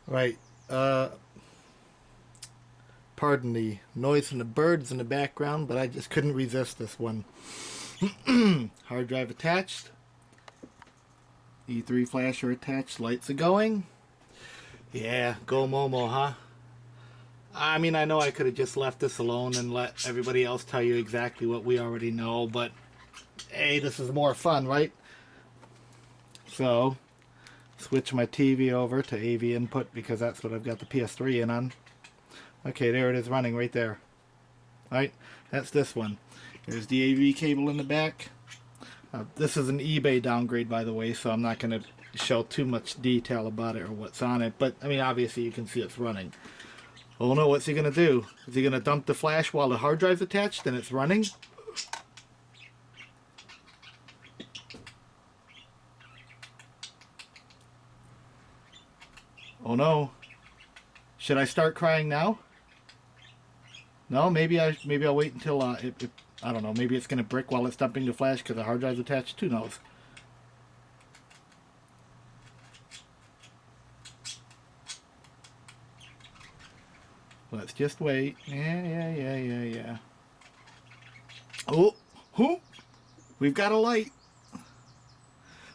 Right. Pardon the noise from the birds in the background, but I just couldn't resist this one. Hard drive attached. E3 flasher attached. Lights are going. Yeah, go Momo, huh? I mean, I know I could have just left this alone and let everybody else tell you exactly what we already know, but hey, this is more fun, right? So, switch my TV over to AV input because that's what I've got the PS3 in on. Okay, there it is running right there. Alright, that's this one. There's the AV cable in the back. This is an eBay downgrade, by the way, so I'm not going to show too much detail about it or what's on it, but I mean, obviously you can see it's running. Oh no, what's he going to do? Is he going to dump the flash while the hard drive's attached and it's running? Oh no. Should I start crying now? No, maybe I'll wait until I don't know, maybe it's going to brick while it's dumping the flash because the hard drive's attached. Who knows? Let's just wait. Yeah. Oh, we've got a light.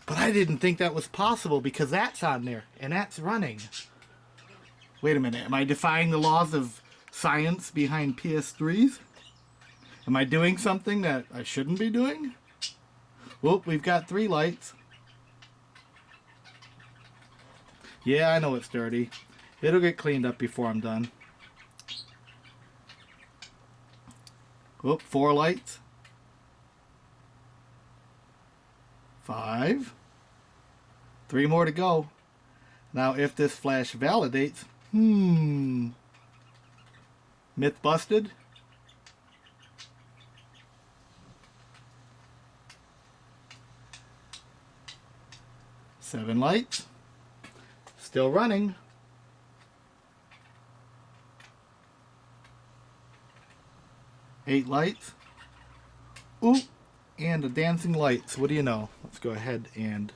But I didn't think that was possible because that's on there and that's running. Wait a minute, am I defying the laws of science behind PS3s? Am I doing something that I shouldn't be doing? Whoop, we've got 3 lights. Yeah, I know it's dirty. It'll get cleaned up before I'm done. Whoop, 4 lights. 5. 3 more to go. Now if this flash validates, myth busted. Seven lights. Still running. 8 lights. Ooh, and the dancing lights. What do you know? Let's go ahead and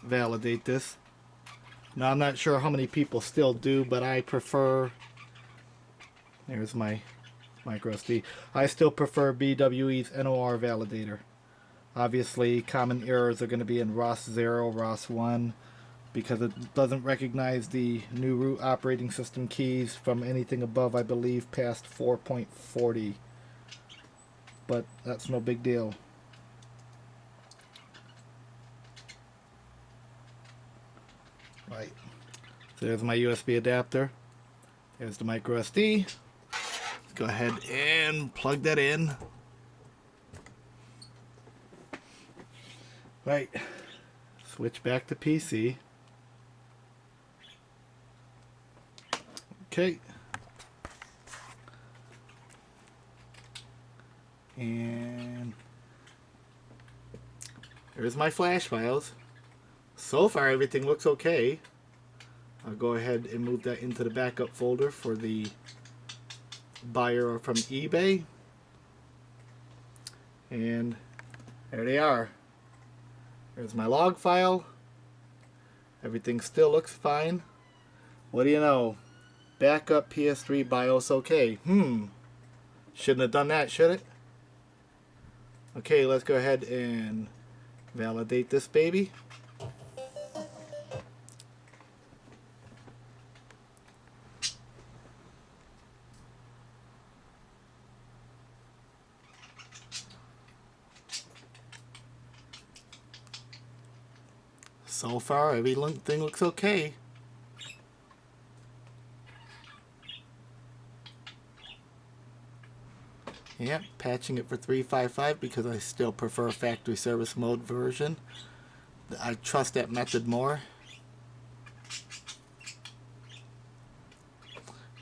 validate this. Now I'm not sure how many people still do, but I prefer, there's my micro SD. I still prefer BWE's NOR validator. Obviously common errors are going to be in ROS 0, ROS 1, because it doesn't recognize the new root operating system keys from anything above, I believe, past 4.40. But that's no big deal. Right. So there's my USB adapter. There's the micro SD. Let's go ahead and plug that in. Right. Switch back to PC. Okay. And there's my flash files. So far everything looks okay. I'll go ahead and move that into the backup folder for the buyer from eBay. And there they are. There's my log file. Everything still looks fine. What do you know? Backup PS3 BIOS okay. Shouldn't have done that, should it? Okay, let's go ahead and validate this baby. So far, everything looks okay. Yeah, patching it for 355 because I still prefer factory service mode version. I trust that method more.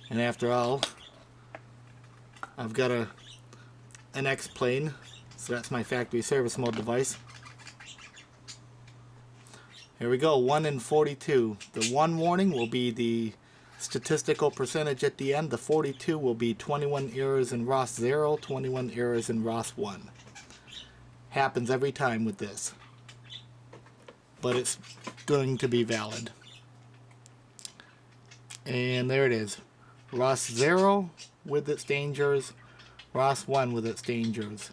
And after all, I've got an X plane, so that's my factory service mode device. Here we go, 1 in 42. The 1 warning will be the statistical percentage at the end. The 42 will be 21 errors in ROS 0, 21 errors in ROS 1. Happens every time with this. But it's going to be valid. And there it is. ROS 0 with its dangers. ROS 1 with its dangers.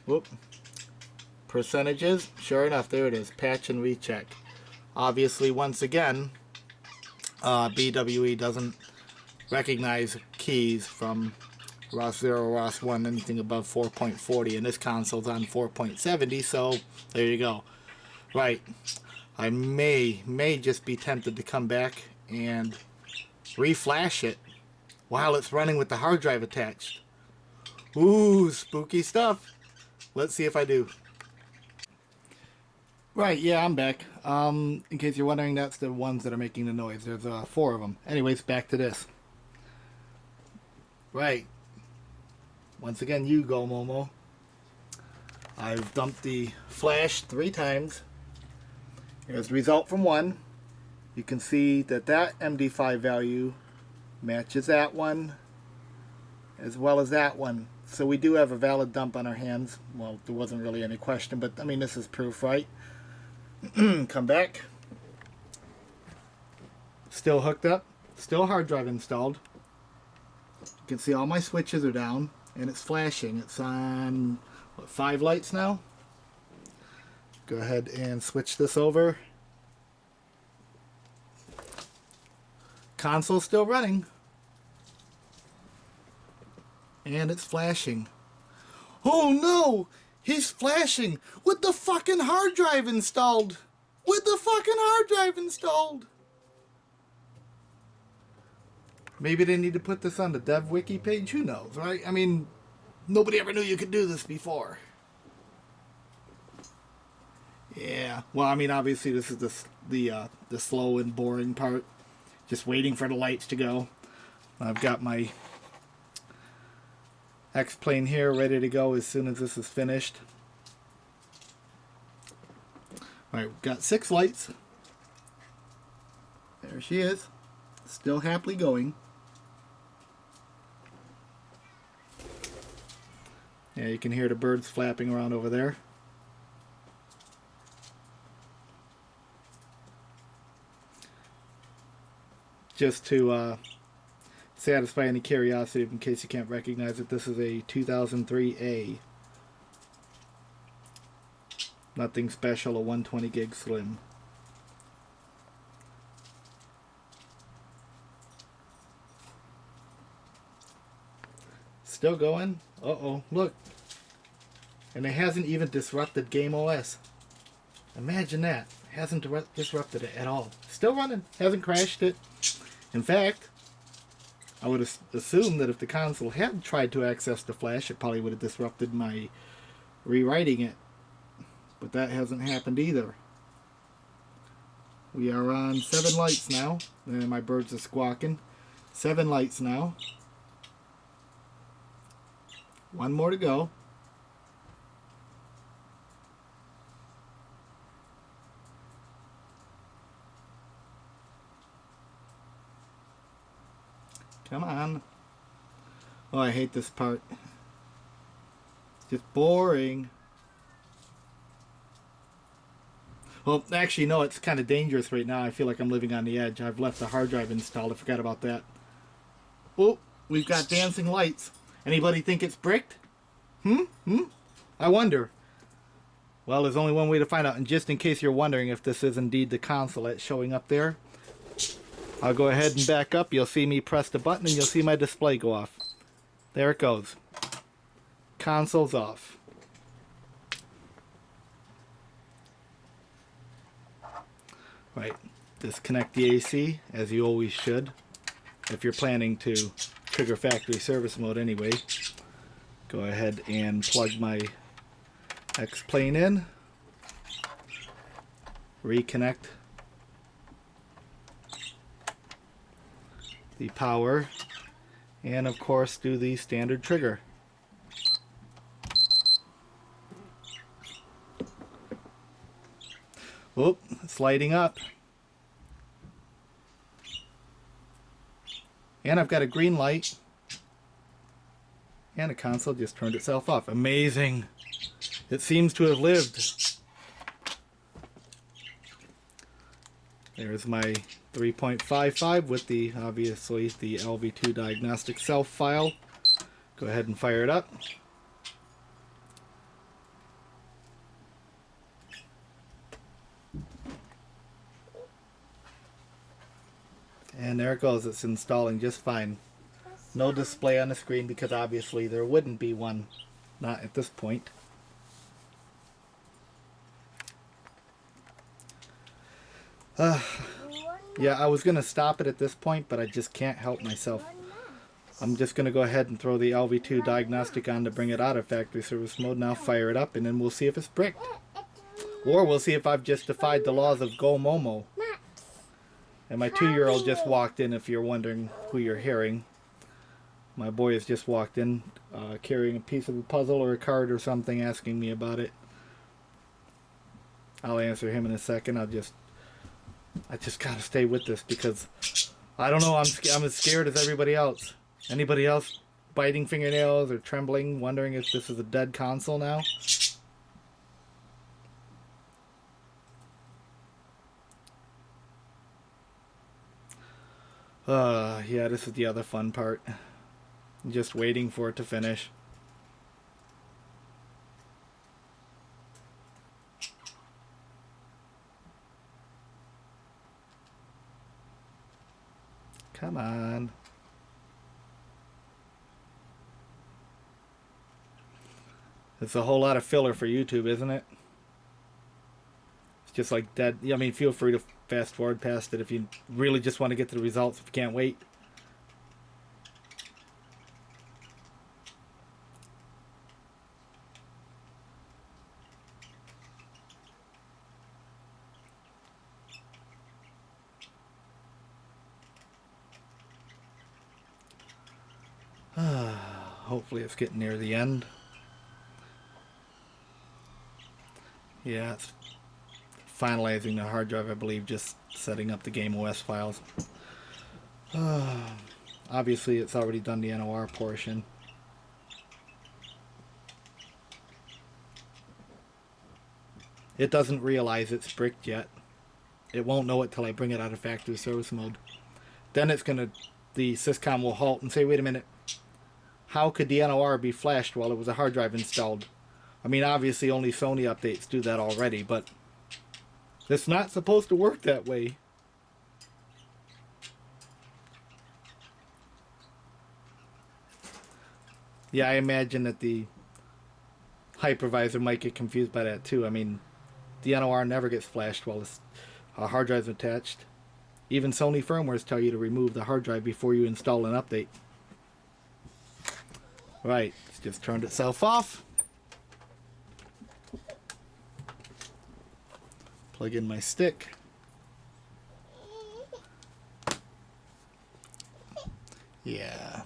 Whoop. Percentages. Sure enough, there it is. Patch and recheck. Obviously, once again, BWE doesn't recognize keys from ROS 0, ROS 1, anything above 4.40, and this console's on 4.70, so there you go. Right. I may just be tempted to come back and reflash it while it's running with the hard drive attached. Ooh, spooky stuff. Let's see if I do. Right, yeah, I'm back. In case you're wondering, that's the ones that are making the noise. There's 4 of them. Anyways, back to this. Right. Once again, you go, Momo. I've dumped the flash 3 times. Here's the result from one. You can see that that MD5 value matches that one as well as that one. So we do have a valid dump on our hands. Well, there wasn't really any question, but I mean, this is proof, right? Come back. Still hooked up. Still hard drive installed. You can see all my switches are down and it's flashing. It's on, what, 5 lights now? Go ahead and switch this over. Console's still running. And it's flashing. Oh no! He's flashing with the fucking hard drive installed! With the fucking hard drive installed! Maybe they need to put this on the dev wiki page, who knows, right? I mean, nobody ever knew you could do this before. Yeah, well, I mean, obviously this is the slow and boring part. Just waiting for the lights to go. I've got my X-Plane here ready to go as soon as this is finished. Alright, we've got 6 lights. There she is. Still happily going. Yeah, you can hear the birds flapping around over there. Just to satisfy any curiosity, in case you can't recognize it, this is a 2003A. Nothing special, a 120 gig slim. Still going. Uh-oh, look. And it hasn't even disrupted Game OS. Imagine that. Hasn't disrupted it at all. Still running. Hasn't crashed it. In fact, I would assume that if the console had tried to access the flash, it probably would have disrupted my rewriting it. But that hasn't happened either. We are on 7 lights now. And my birds are squawking. 7 lights now. 1 more to go. Come on. Oh, I hate this part. It's just boring. Well, actually, no, it's kind of dangerous right now. I feel like I'm living on the edge. I've left the hard drive installed. I forgot about that. Oh, we've got dancing lights. Anybody think it's bricked? I wonder. Well, there's only one way to find out. And just in case you're wondering if this is indeed the console that's showing up there, I'll go ahead and back up. You'll see me press the button and you'll see my display go off. There it goes. Console's off. Right. Disconnect the AC, as you always should. If you're planning to trigger factory service mode anyway. Go ahead and plug my X-Plane in. Reconnect the power, and of course do the standard trigger. Whoop, it's lighting up. And I've got a green light. And the console just turned itself off. Amazing. It seems to have lived. There's my 3.55 with the, obviously, the LV2 diagnostic self file. Go ahead and fire it up. And there it goes. It's installing just fine. No display on the screen because obviously there wouldn't be one. Not at this point. Yeah, I was going to stop it at this point, but I just can't help myself. I'm just going to go ahead and throw the LV2 diagnostic on to bring it out of factory service mode. Now fire it up, and then we'll see if it's bricked. Or we'll see if I've just defied the laws of gomomo. And my 2-year-old just walked in, if you're wondering who you're hearing. My boy has just walked in, carrying a piece of a puzzle or a card or something, asking me about it. I'll answer him in a second. I just gotta stay with this because I don't know. I'm as scared as everybody else. Anybody else biting fingernails or trembling, wondering if this is a dead console now? Yeah, this is the other fun part. Just waiting for it to finish. Come on. It's a whole lot of filler for YouTube, isn't it? It's just like dead. I mean, feel free to fast forward past it if you really just want to get to the results if you can't wait. Hopefully it's getting near the end. Yeah, it's finalizing the hard drive, I believe, just setting up the GameOS files. Obviously it's already done the NOR portion. It doesn't realize it's bricked yet. It won't know it till I bring it out of factory service mode. Then it's gonna, the syscom will halt and say, wait a minute, how could the NOR be flashed while it was a hard drive installed? I mean, obviously only Sony updates do that already, but it's not supposed to work that way. Yeah, I imagine that the hypervisor might get confused by that too. I mean, the NOR never gets flashed while a hard drive is attached. Even Sony firmwares tell you to remove the hard drive before you install an update. Right, it's just turned itself off. Plug in my stick. Yeah.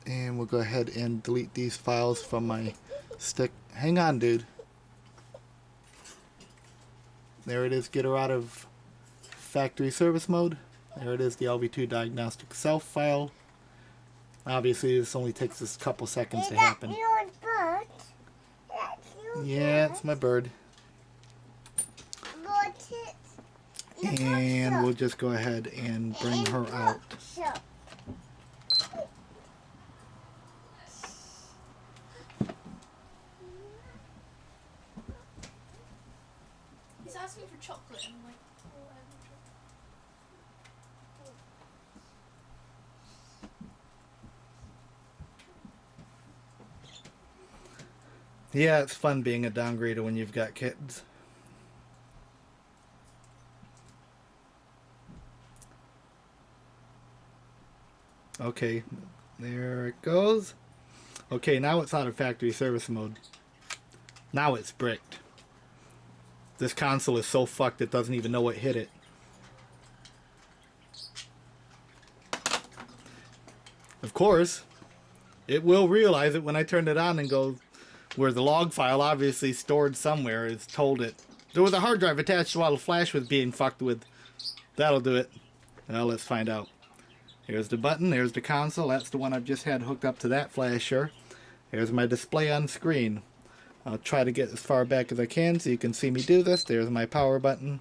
And we'll go ahead and delete these files from my stick. Hang on, dude. There it is. Get her out of factory service mode. There it is, the LV2 diagnostic self file. Obviously, this only takes us a couple seconds to happen. Is that your bird? Yeah, it's my bird. And we'll just go ahead and bring her out. He's asking for chocolate and I'm like, oh, I have chocolate. Yeah, it's fun being a downgrader when you've got kids. Okay, there it goes. Okay, now it's out of factory service mode. Now it's bricked. This console is so fucked it doesn't even know what hit it. Of course, it will realize it when I turn it on and go where the log file obviously stored somewhere is told it there was a hard drive attached while the flash was being fucked with. That'll do it. Well, let's find out. Here's the button, there's the console, that's the one I've just had hooked up to that flasher. Here's my display on screen. I'll try to get as far back as I can so you can see me do this. There's my power button.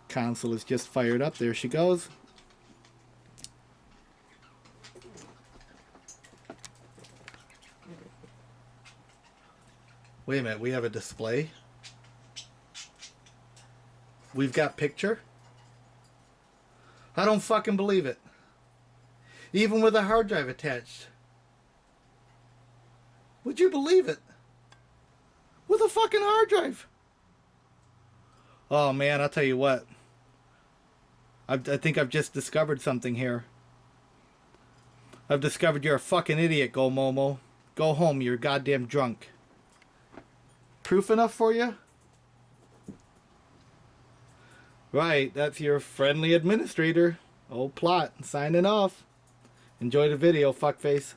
Console is just fired up. There she goes. Wait a minute, we have a display. We've got picture. I don't fucking believe it. Even with a hard drive attached. Would you believe it? With a fucking hard drive. Oh man, I'll tell you what. I think I've just discovered something here. I've discovered you're a fucking idiot, Gomomo. Go home, you're goddamn drunk. Proof enough for you? Right, that's your friendly administrator. Old Plot, signing off. Enjoy the video, fuckface.